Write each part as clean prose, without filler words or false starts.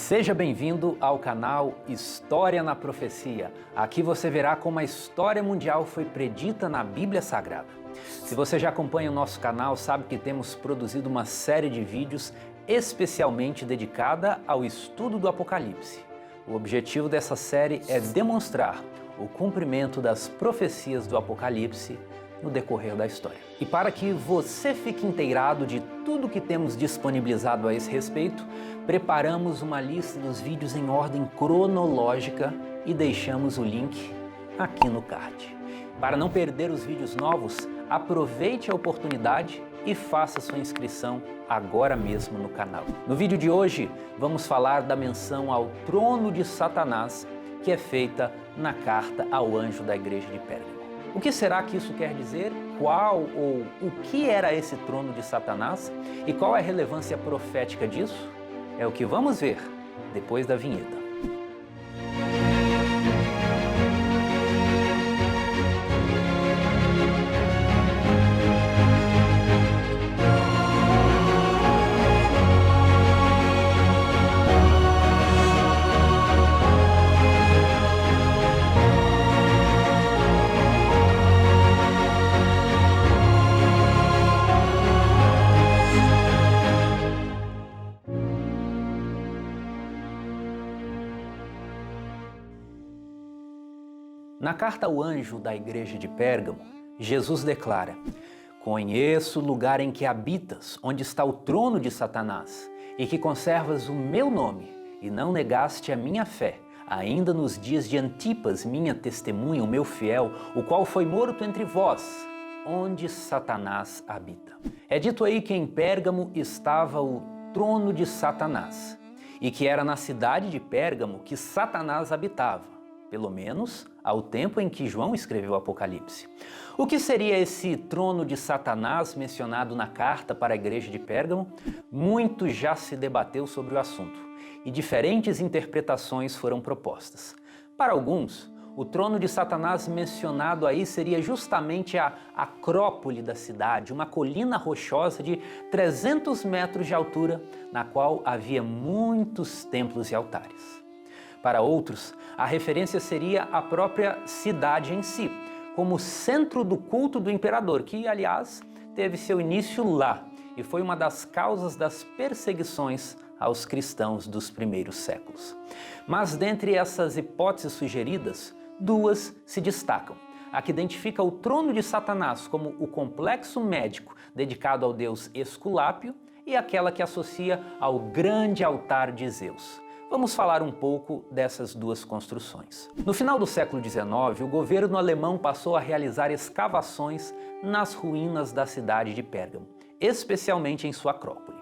Seja bem-vindo ao canal História na Profecia. Aqui você verá como a história mundial foi predita na Bíblia Sagrada. Se você já acompanha o nosso canal, sabe que temos produzido uma série de vídeos especialmente dedicada ao estudo do Apocalipse. O objetivo dessa série é demonstrar o cumprimento das profecias do Apocalipse no decorrer da história. E para que você fique inteirado de tudo que temos disponibilizado a esse respeito, preparamos uma lista dos vídeos em ordem cronológica e deixamos o link aqui no card. Para não perder os vídeos novos, aproveite a oportunidade e faça sua inscrição agora mesmo no canal. No vídeo de hoje, vamos falar da menção ao trono de Satanás, que é feita na carta ao anjo da igreja de Pérgamo. O que será que isso quer dizer? Qual ou o que era esse trono de Satanás? E qual é a relevância profética disso? É o que vamos ver depois da vinheta. Na carta ao anjo da igreja de Pérgamo, Jesus declara: "Conheço o lugar em que habitas, onde está o trono de Satanás, e que conservas o meu nome, e não negaste a minha fé, ainda nos dias de Antipas, minha testemunha, o meu fiel, o qual foi morto entre vós, onde Satanás habita." É dito aí que em Pérgamo estava o trono de Satanás, e que era na cidade de Pérgamo que Satanás habitava, pelo menos ao tempo em que João escreveu o Apocalipse. O que seria esse trono de Satanás mencionado na carta para a igreja de Pérgamo? Muito já se debateu sobre o assunto e diferentes interpretações foram propostas. Para alguns, o trono de Satanás mencionado aí seria justamente a acrópole da cidade, uma colina rochosa de 300 metros de altura, na qual havia muitos templos e altares. Para outros, a referência seria a própria cidade em si, como centro do culto do imperador, que, aliás, teve seu início lá e foi uma das causas das perseguições aos cristãos dos primeiros séculos. Mas dentre essas hipóteses sugeridas, duas se destacam. A que identifica o trono de Satanás como o complexo médico dedicado ao deus Esculápio e aquela que associa ao grande altar de Zeus. Vamos falar um pouco dessas duas construções. No final do século XIX, o governo alemão passou a realizar escavações nas ruínas da cidade de Pérgamo, especialmente em sua acrópole.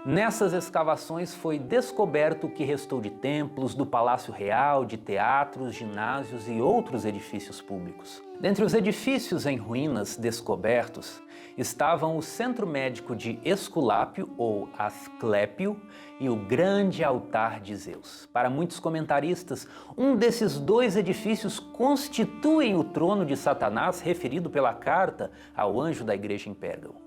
Nessas escavações foi descoberto o que restou de templos, do Palácio Real, de teatros, ginásios e outros edifícios públicos. Dentre os edifícios em ruínas descobertos estavam o Centro Médico de Esculápio, ou Asclépio, e o Grande Altar de Zeus. Para muitos comentaristas, um desses dois edifícios constituem o trono de Satanás referido pela carta ao anjo da igreja em Pérgamo.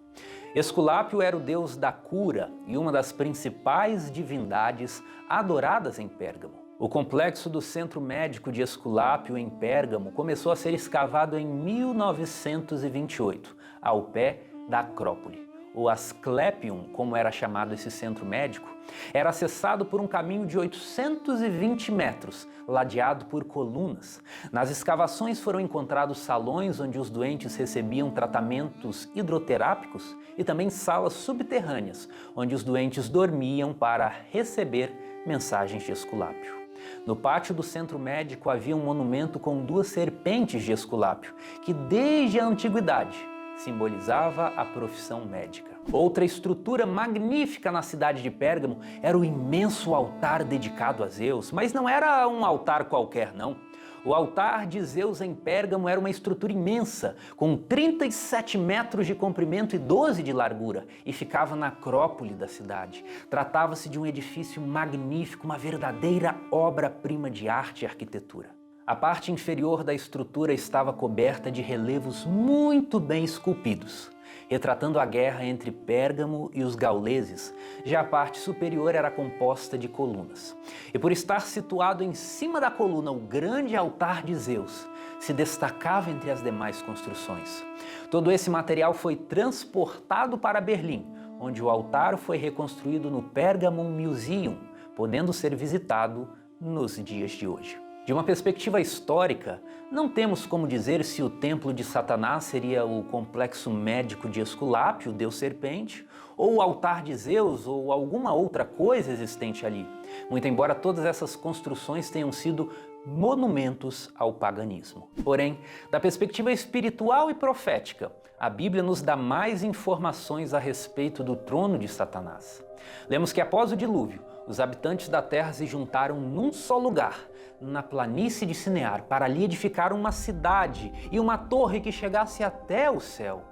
Esculápio era o deus da cura e uma das principais divindades adoradas em Pérgamo. O complexo do Centro Médico de Esculápio em Pérgamo começou a ser escavado em 1928, ao pé da Acrópole. O Asclepium, como era chamado esse centro médico, era acessado por um caminho de 820 metros, ladeado por colunas. Nas escavações foram encontrados salões onde os doentes recebiam tratamentos hidroterápicos e também salas subterrâneas, onde os doentes dormiam para receber mensagens de Esculápio. No pátio do centro médico havia um monumento com duas serpentes de Esculápio, que desde a antiguidade simbolizava a profissão médica. Outra estrutura magnífica na cidade de Pérgamo era o imenso altar dedicado a Zeus, mas não era um altar qualquer, não. O altar de Zeus em Pérgamo era uma estrutura imensa, com 37 metros de comprimento e 12 de largura, e ficava na acrópole da cidade. Tratava-se de um edifício magnífico, uma verdadeira obra-prima de arte e arquitetura. A parte inferior da estrutura estava coberta de relevos muito bem esculpidos, retratando a guerra entre Pérgamo e os gauleses. Já a parte superior era composta de colunas. E por estar situado em cima da coluna, o grande altar de Zeus se destacava entre as demais construções. Todo esse material foi transportado para Berlim, onde o altar foi reconstruído no Pergamon Museum, podendo ser visitado nos dias de hoje. De uma perspectiva histórica, não temos como dizer se o templo de Satanás seria o complexo médico de Esculápio, deus serpente, ou o altar de Zeus, ou alguma outra coisa existente ali. Muito embora todas essas construções tenham sido monumentos ao paganismo. Porém, da perspectiva espiritual e profética, a Bíblia nos dá mais informações a respeito do trono de Satanás. Lemos que após o dilúvio, os habitantes da terra se juntaram num só lugar, na planície de Sinear, para ali edificar uma cidade e uma torre que chegasse até o céu.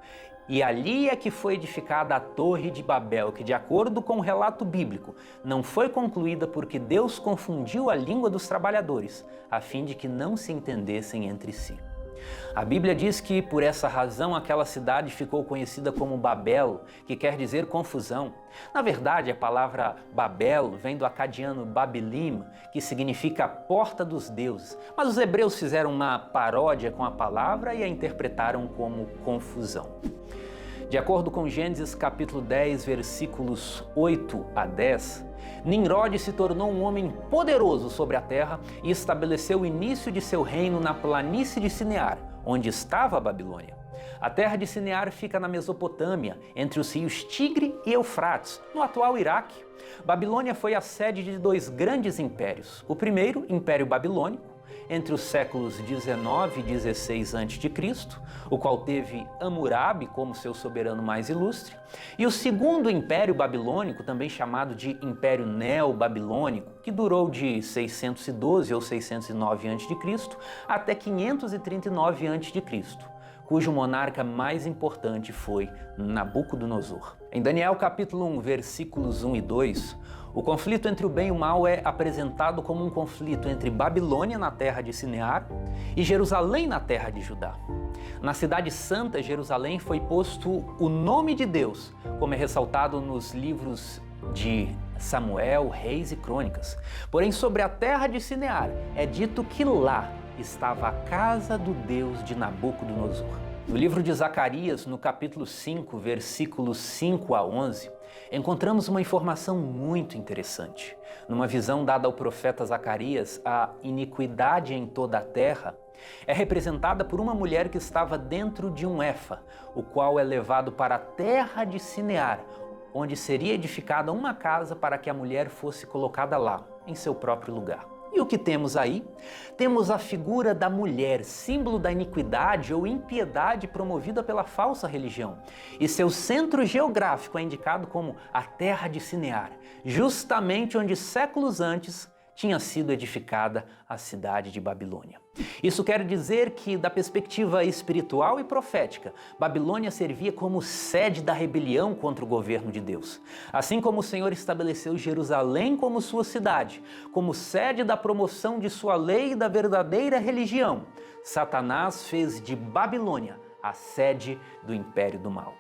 E ali é que foi edificada a Torre de Babel, que, de acordo com o relato bíblico, não foi concluída porque Deus confundiu a língua dos trabalhadores, a fim de que não se entendessem entre si. A Bíblia diz que, por essa razão, aquela cidade ficou conhecida como Babel, que quer dizer confusão. Na verdade, a palavra Babel vem do acadiano Babilim, que significa porta dos deuses. Mas os hebreus fizeram uma paródia com a palavra e a interpretaram como confusão. De acordo com Gênesis capítulo 10, versículos 8 a 10, Nimrod se tornou um homem poderoso sobre a terra e estabeleceu o início de seu reino na planície de Sinear, onde estava a Babilônia. A terra de Sinear fica na Mesopotâmia, entre os rios Tigre e Eufrates, no atual Iraque. Babilônia foi a sede de dois grandes impérios. O primeiro, Império Babilônico, entre os séculos 19 e 16 a.C., o qual teve Hammurabi como seu soberano mais ilustre, e o segundo Império Babilônico, também chamado de Império Neo-Babilônico, que durou de 612 ou 609 a.C. até 539 a.C., cujo monarca mais importante foi Nabucodonosor. Em Daniel capítulo 1, versículos 1 e 2, o conflito entre o bem e o mal é apresentado como um conflito entre Babilônia, na terra de Sinear, e Jerusalém, na terra de Judá. Na cidade santa, Jerusalém, foi posto o nome de Deus, como é ressaltado nos livros de Samuel, Reis e Crônicas. Porém, sobre a terra de Sinear, é dito que lá estava a casa do Deus de Nabucodonosor. No livro de Zacarias, no capítulo 5, versículos 5 a 11, encontramos uma informação muito interessante. Numa visão dada ao profeta Zacarias, a iniquidade em toda a terra é representada por uma mulher que estava dentro de um éfa, o qual é levado para a terra de Sinear, onde seria edificada uma casa para que a mulher fosse colocada lá, em seu próprio lugar. E o que temos aí? Temos a figura da mulher, símbolo da iniquidade ou impiedade promovida pela falsa religião. E seu centro geográfico é indicado como a terra de Sinear, justamente onde séculos antes tinha sido edificada a cidade de Babilônia. Isso quer dizer que, da perspectiva espiritual e profética, Babilônia servia como sede da rebelião contra o governo de Deus. Assim como o Senhor estabeleceu Jerusalém como sua cidade, como sede da promoção de sua lei e da verdadeira religião, Satanás fez de Babilônia a sede do império do mal.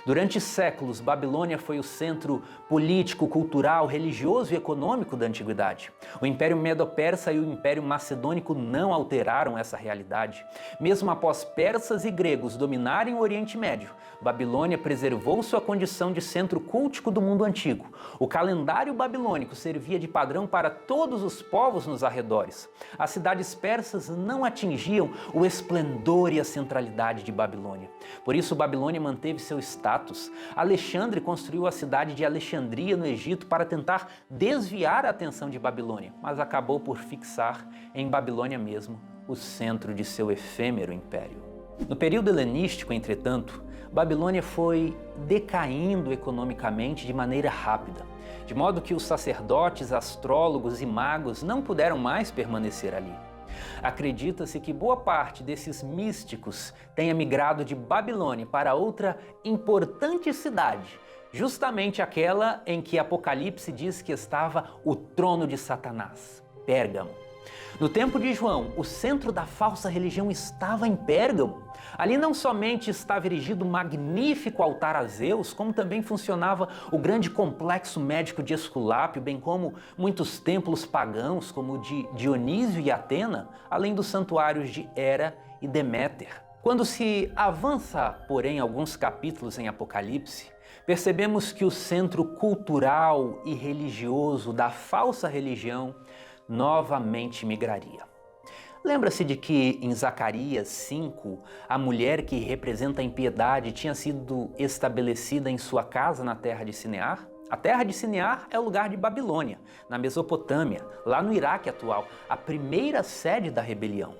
Durante séculos, Babilônia foi o centro político, cultural, religioso e econômico da antiguidade. O Império Medo-Persa e o Império Macedônico não alteraram essa realidade. Mesmo após persas e gregos dominarem o Oriente Médio, Babilônia preservou sua condição de centro cultico do mundo antigo. O calendário babilônico servia de padrão para todos os povos nos arredores. As cidades persas não atingiam o esplendor e a centralidade de Babilônia. Por isso, Babilônia manteve seu status. Alexandre construiu a cidade de Alexandria, no Egito, para tentar desviar a atenção de Babilônia, mas acabou por fixar em Babilônia mesmo o centro de seu efêmero império. No período helenístico, entretanto, Babilônia foi decaindo economicamente de maneira rápida, de modo que os sacerdotes, astrólogos e magos não puderam mais permanecer ali. Acredita-se que boa parte desses místicos tenha migrado de Babilônia para outra importante cidade, justamente aquela em que Apocalipse diz que estava o trono de Satanás, Pérgamo. No tempo de João, o centro da falsa religião estava em Pérgamo. Ali não somente estava erigido um magnífico altar a Zeus, como também funcionava o grande complexo médico de Esculápio, bem como muitos templos pagãos, como o de Dionísio e Atena, além dos santuários de Hera e Deméter. Quando se avança, porém, alguns capítulos em Apocalipse, percebemos que o centro cultural e religioso da falsa religião novamente migraria. Lembra-se de que em Zacarias 5, a mulher que representa a impiedade tinha sido estabelecida em sua casa na terra de Sinear? A terra de Sinear é o lugar de Babilônia, na Mesopotâmia, lá no Iraque atual, a primeira sede da rebelião.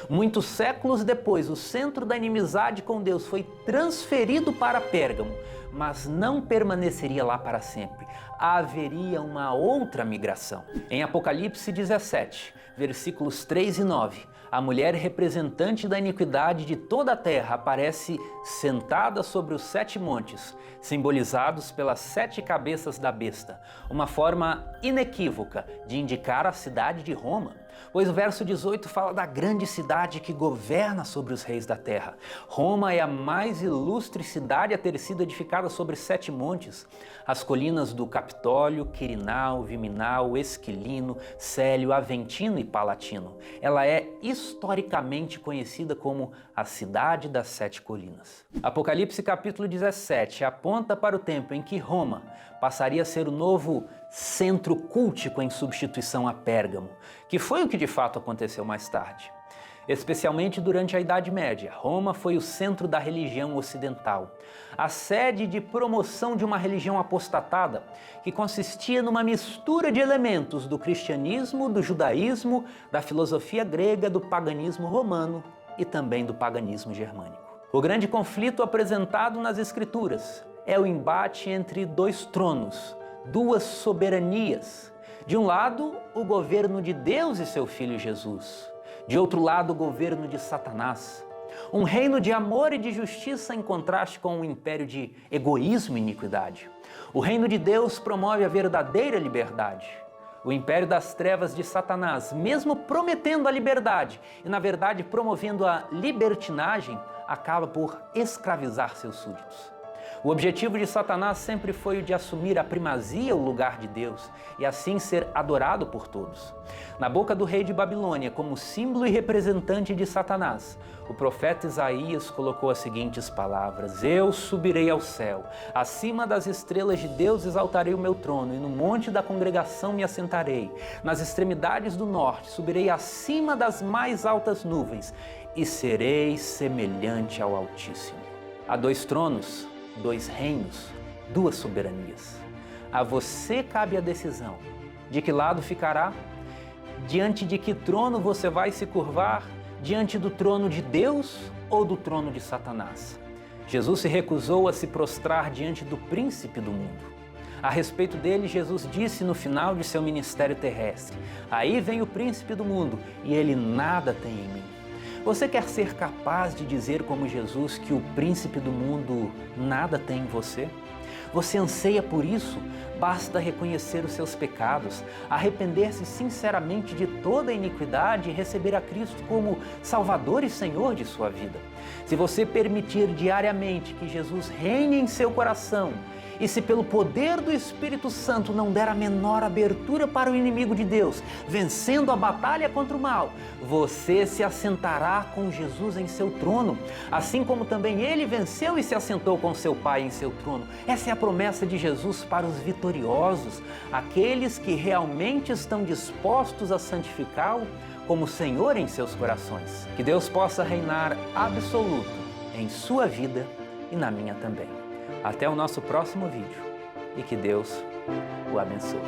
Muitos séculos depois, o centro da inimizade com Deus foi transferido para Pérgamo, mas não permaneceria lá para sempre. Haveria uma outra migração. Em Apocalipse 17, versículos 3 e 9, a mulher representante da iniquidade de toda a terra aparece sentada sobre os 7 montes, simbolizados pelas 7 cabeças da besta, uma forma inequívoca de indicar a cidade de Roma, pois o verso 18 fala da grande cidade que governa sobre os reis da terra. Roma é a mais ilustre cidade a ter sido edificada sobre 7 montes, as colinas do Capitólio, Quirinal, Viminal, Esquilino, Célio, Aventino e Palatino. Ela é historicamente conhecida como a cidade das 7 colinas. Apocalipse capítulo 17 aponta para o tempo em que Roma passaria a ser o novo centro cultico em substituição a Pérgamo, que foi o que de fato aconteceu mais tarde. Especialmente durante a Idade Média, Roma foi o centro da religião ocidental, a sede de promoção de uma religião apostatada que consistia numa mistura de elementos do cristianismo, do judaísmo, da filosofia grega, do paganismo romano e também do paganismo germânico. O grande conflito apresentado nas Escrituras é o embate entre 2 tronos, 2 soberanias. De um lado, o governo de Deus e seu Filho Jesus. De outro lado, o governo de Satanás. Um reino de amor e de justiça em contraste com um império de egoísmo e iniquidade. O reino de Deus promove a verdadeira liberdade. O império das trevas de Satanás, mesmo prometendo a liberdade e, na verdade, promovendo a libertinagem, acaba por escravizar seus súditos. O objetivo de Satanás sempre foi o de assumir a primazia, o lugar de Deus, e assim ser adorado por todos. Na boca do rei de Babilônia, como símbolo e representante de Satanás, o profeta Isaías colocou as seguintes palavras: Eu subirei ao céu, acima das estrelas de Deus exaltarei o meu trono, e no monte da congregação me assentarei. Nas extremidades do norte subirei acima das mais altas nuvens, e serei semelhante ao Altíssimo. Há 2 tronos, 2 reinos, 2 soberanias. A você cabe a decisão. De que lado ficará? Diante de que trono você vai se curvar? Diante do trono de Deus ou do trono de Satanás? Jesus se recusou a se prostrar diante do príncipe do mundo. A respeito dele, Jesus disse no final de seu ministério terrestre: Aí vem o príncipe do mundo e ele nada tem em mim. Você quer ser capaz de dizer como Jesus que o príncipe do mundo nada tem em você? Você anseia por isso? Basta reconhecer os seus pecados, arrepender-se sinceramente de toda a iniquidade e receber a Cristo como Salvador e Senhor de sua vida. Se você permitir diariamente que Jesus reine em seu coração, e se pelo poder do Espírito Santo não der a menor abertura para o inimigo de Deus, vencendo a batalha contra o mal, você se assentará com Jesus em seu trono, assim como também ele venceu e se assentou com seu Pai em seu trono. Essa é a promessa de Jesus para os vitoriosos, aqueles que realmente estão dispostos a santificá-lo como Senhor em seus corações. Que Deus possa reinar absoluto em sua vida e na minha também. Até o nosso próximo vídeo e que Deus o abençoe.